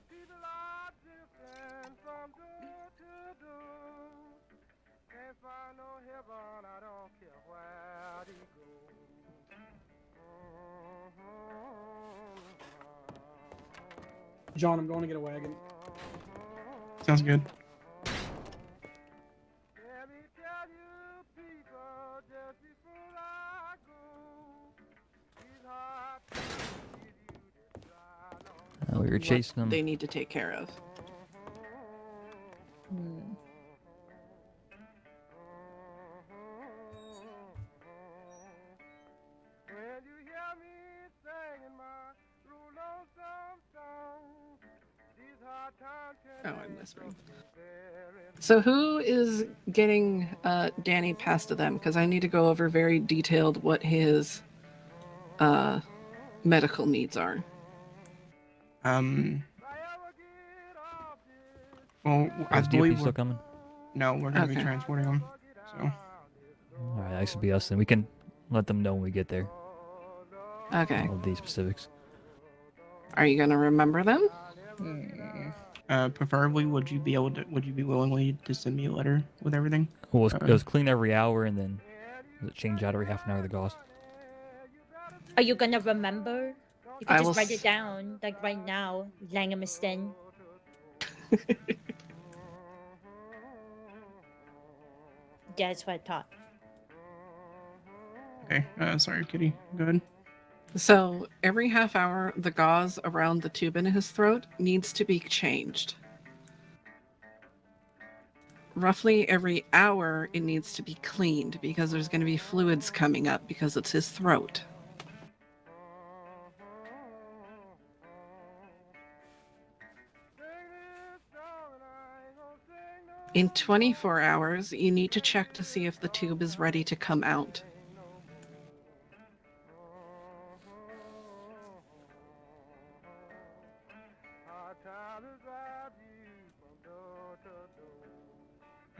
People are drifting from door to door. Can't find no heaven, I don't care where they go. John, I'm going to get a wagon. Sounds good. Let me tell you, people, just before I go, these hard times give you this dry long. We were What chasing them. they need to take care of. Hmm. When you hear me singing my lonesome song, these hard times can Oh, I'm end whispering. very So who is getting Danny past to them? Because I need to go over very detailed what his medical needs are. Um. If I ever get off this Well, I Is DOP believe still we're coming? no, we're gonna be Okay. transporting them. So All right, that should be us, and we can let them know when we get there. Okay. All of these specifics. Are you going to remember them? Hmm. preferably, would you be willingly to send me a letter with everything? Well, it Uh, was clean every hour, and then it change out every half an hour. The gauze. Are you gonna remember? You could I will. just write it down, like right now. Langamiston. Yeah, that's what I thought. okay. Sorry, Kitty. Go ahead. So every half hour, the gauze around the tube in his throat needs to be changed. Roughly every hour, it needs to be cleaned because there's going to be fluids coming up because it's his throat. In 24 hours, you need to check to see if the tube is ready to come out.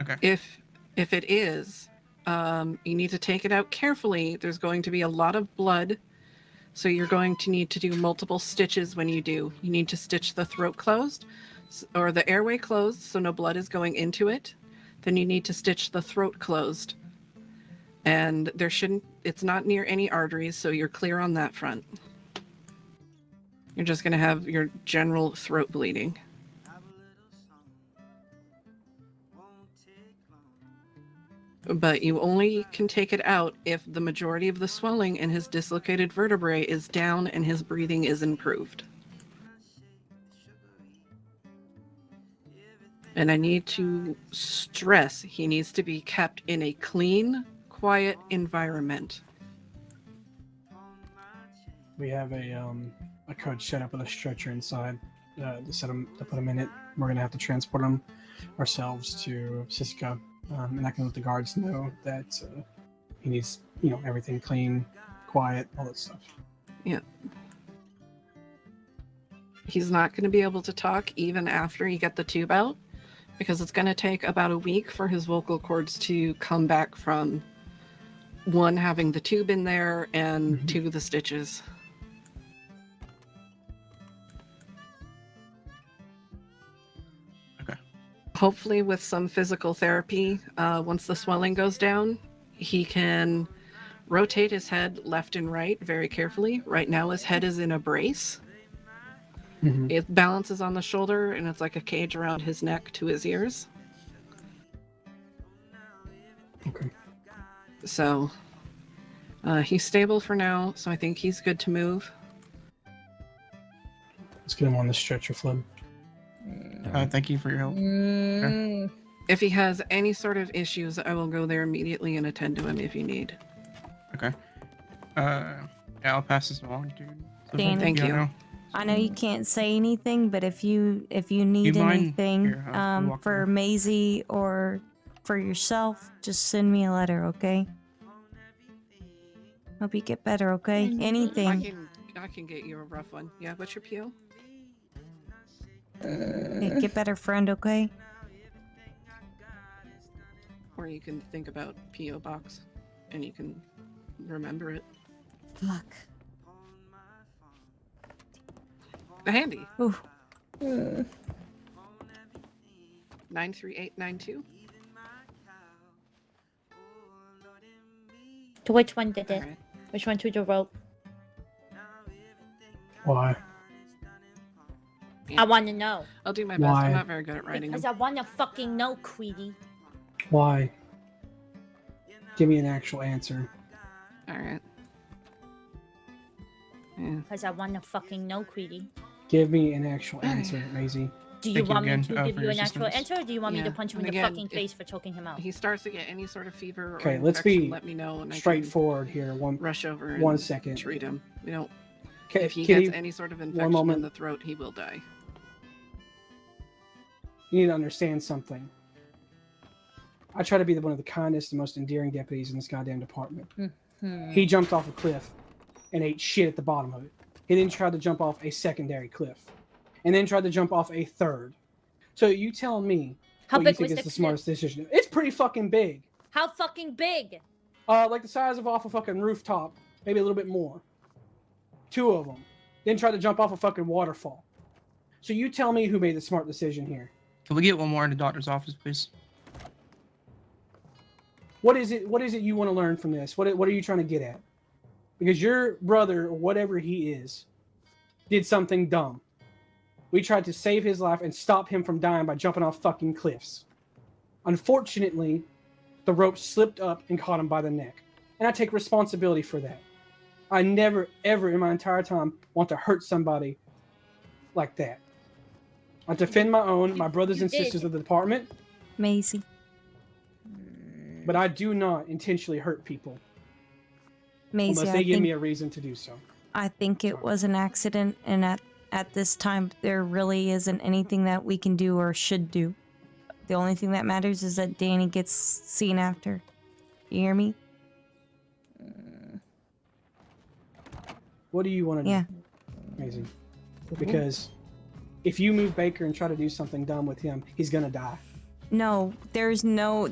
Okay. If it is, you need to take it out carefully. There's going to be a lot of blood, so you're going to need to do multiple stitches when you do. You need to stitch the throat closed or the airway closed so no blood is going into it. Then you need to stitch the throat closed. And it's not near any arteries, so you're clear on that front. You're just going to have your general throat bleeding. But you only can take it out if the majority of the swelling in his dislocated vertebrae is down and his breathing is improved. And I need to stress he needs to be kept in a clean, quiet environment. We have a coach set up with a stretcher inside to put him in it. We're gonna have to transport him ourselves to Siska, and I can let the guards know that he needs everything clean, quiet, all that stuff. Yeah. He's not going to be able to talk even after you get the tube out because it's going to take about a week for his vocal cords to come back from one, having the tube in there, and two, the stitches. Okay. Hopefully with some physical therapy, once the swelling goes down, he can rotate his head left and right very carefully. Right now his head is in a brace. It balances on the shoulder and it's like a cage around his neck to his ears. Okay. So he's stable for now, so I think he's good to move. Let's get him on the stretcher, Flip. Thank you for your help. Mm. If he has any sort of issues, I will go there immediately and attend to him if you need. Okay. Yeah, I'll pass this along to. Dan, Thank you. I know you can't say anything, but if you need mind? anything Here, I'll walk for over. Maisie or for yourself, just send me a letter, okay? Hope you get better, okay? Anything. I can get you a rough one. Yeah, what's your PO? Yeah, get better, friend, okay? Or you can think about PO box and you can remember it. Fuck. Handy. Ooh. Hmm. 93892. To which one did All it? right. Which one to the rope? Why? I want to know. I'll do my best. Why? I'm not very good at writing Because them. I want to fucking know, Queenie. Why? Give me an actual answer. All right. Yeah. Because I want to fucking know, Queenie. Give me an actual answer, Maisie. Do you Thank you want me again, to for give you your an actual assistance. answer, or do you want me to Yeah, punch him and in the again, fucking if face for choking him out? He starts to get any sort of fever or Okay, let's infection, be let me know and I can Straightforward here. rush over and 1 second. treat him. We don't. Okay, If he Kitty, gets any sort of infection in moment. the throat, he will die. you need to understand something. I try to be one of the kindest and most endearing deputies in this goddamn department. Hmm. He jumped off a cliff and ate shit at the bottom of it. He then tried to jump off a secondary cliff, and then tried to jump off a third. So you tell me How what you big think was is the the smartest decision. It's pretty fucking big. How fucking big? Like the size of off a fucking rooftop, maybe a little bit more. 2 of them. Then tried to jump off a fucking waterfall. So you tell me who made the smart decision here. Can we get one more in the doctor's office, please? What is it you want to learn from this? What are you trying to get at? Because your brother, or whatever he is, did something dumb. We tried to save his life and stop him from dying by jumping off fucking cliffs. Unfortunately, the rope slipped up and caught him by the neck. And I take responsibility for that. I never, ever in my entire time want to hurt somebody like that. I defend my own, my brothers you and did. sisters of the department, Maisie. but I do not intentionally hurt people Maisie, unless I they give think, me a reason to do so. I think it was an accident, and at this time, there really isn't anything that we can do or should do. The only thing that matters is that Danny gets seen after. You hear me? What do you want to Yeah. do? Amazing. Because if you move Baker and try to do something dumb with him, he's gonna die. No, there is none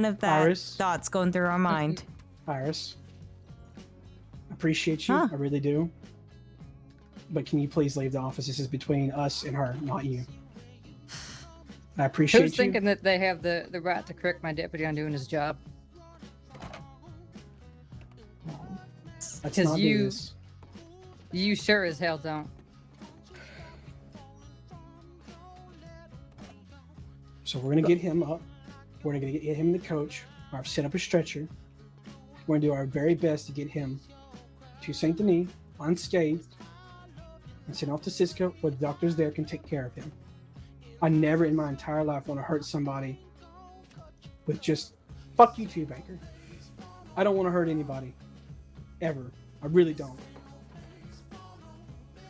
of that Iris? thoughts going through our mind. Iris, I appreciate you. Huh. I really do. But can you please leave the office? This is between us and her, not you. I appreciate Who's you. thinking that they have the right to correct my deputy on doing his job? Let's 'cause not do you- this. You sure as hell don't. So we're gonna get him up. We're gonna get him the coach. I've set up a stretcher. We're gonna do our very best to get him to Saint Denis unscathed and sent off to Cisco, where the doctors there can take care of him. I never in my entire life want to hurt somebody with just fuck you too, Baker. I don't want to hurt anybody ever. I really don't.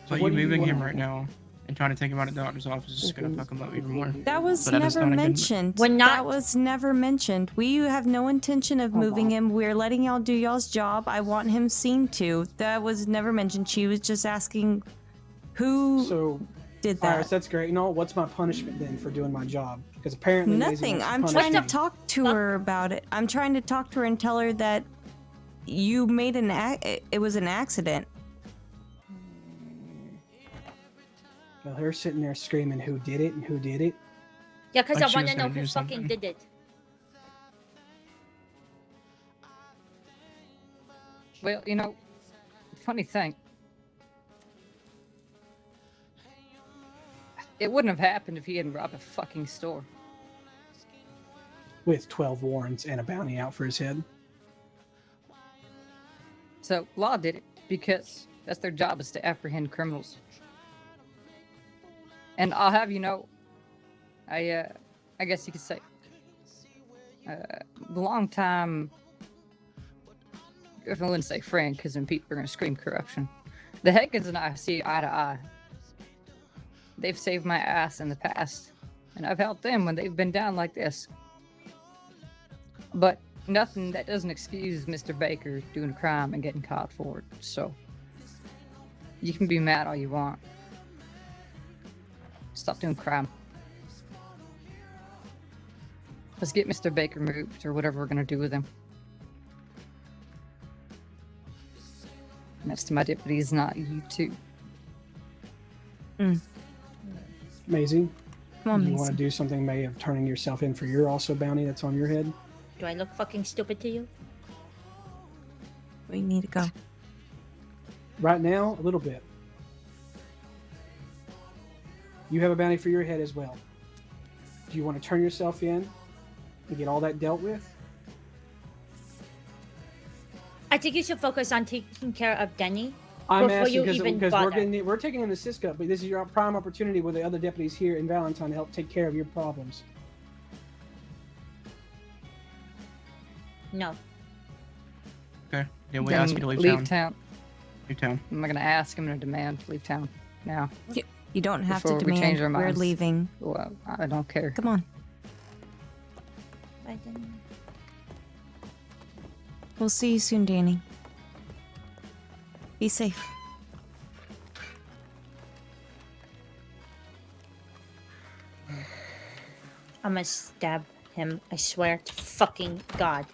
But what you do you moving him wanna right do? now and trying to take him out of the doctor's office is just gonna fuck him up even more. That was But that is never not a good- mentioned. We're not- That was never mentioned. We have no intention of moving him. We're letting y'all do y'all's job. I want him seen to. That was never mentioned. She was just asking who So, did that. Iris, that's great and all. What's my punishment then for doing my job? Because apparently Maisie Nothing. wants to I'm punish trying to me. talk to her about it. I'm trying to talk to her and tell her that you made it was an accident. Well, her sitting there screaming who did it and who did it. Yeah, because Like I she want was to know gonna who do fucking something. did it. Well, you know, funny thing. It wouldn't have happened if he hadn't robbed a fucking store. With 12 warrants and a bounty out for his head. So law did it because that's their job, is to apprehend criminals. And I'll have you know, I guess you could say, long time. I wouldn't say friend, because then people are gonna scream corruption. The Hagens and I see eye to eye. They've saved my ass in the past, and I've helped them when they've been down like this. But nothing that doesn't excuse Mr. Baker doing a crime and getting caught for it. So you can be mad all you want. Stop doing crime. Let's get Mr. Baker moved, or whatever we're gonna do with him. And that's to my deputies, not you two. Maisie, Come on, you want Mason. to do something, May, of turning yourself in for your also bounty that's on your head? Do I look fucking stupid to you? We need to go. Right now, a little bit. You have a bounty for your head as well. Do you want to turn yourself in and get all that dealt with? I think you should focus on taking care of Denny. I'm Before asking you even because bother. we're taking him to Cisco, but this is your prime opportunity with the other deputies here in Valentine to help take care of your problems. No. Okay. Yeah, we Then ask you to leave town. town. Leave town. I'm not gonna ask. I'm gonna demand to leave town now. You don't have Before to we change demand. our We're minds. leaving. Well, I don't care. Come on. Bye, Denny. We'll see you soon, Danny. Be safe. I'm gonna stab him. I swear to fucking God.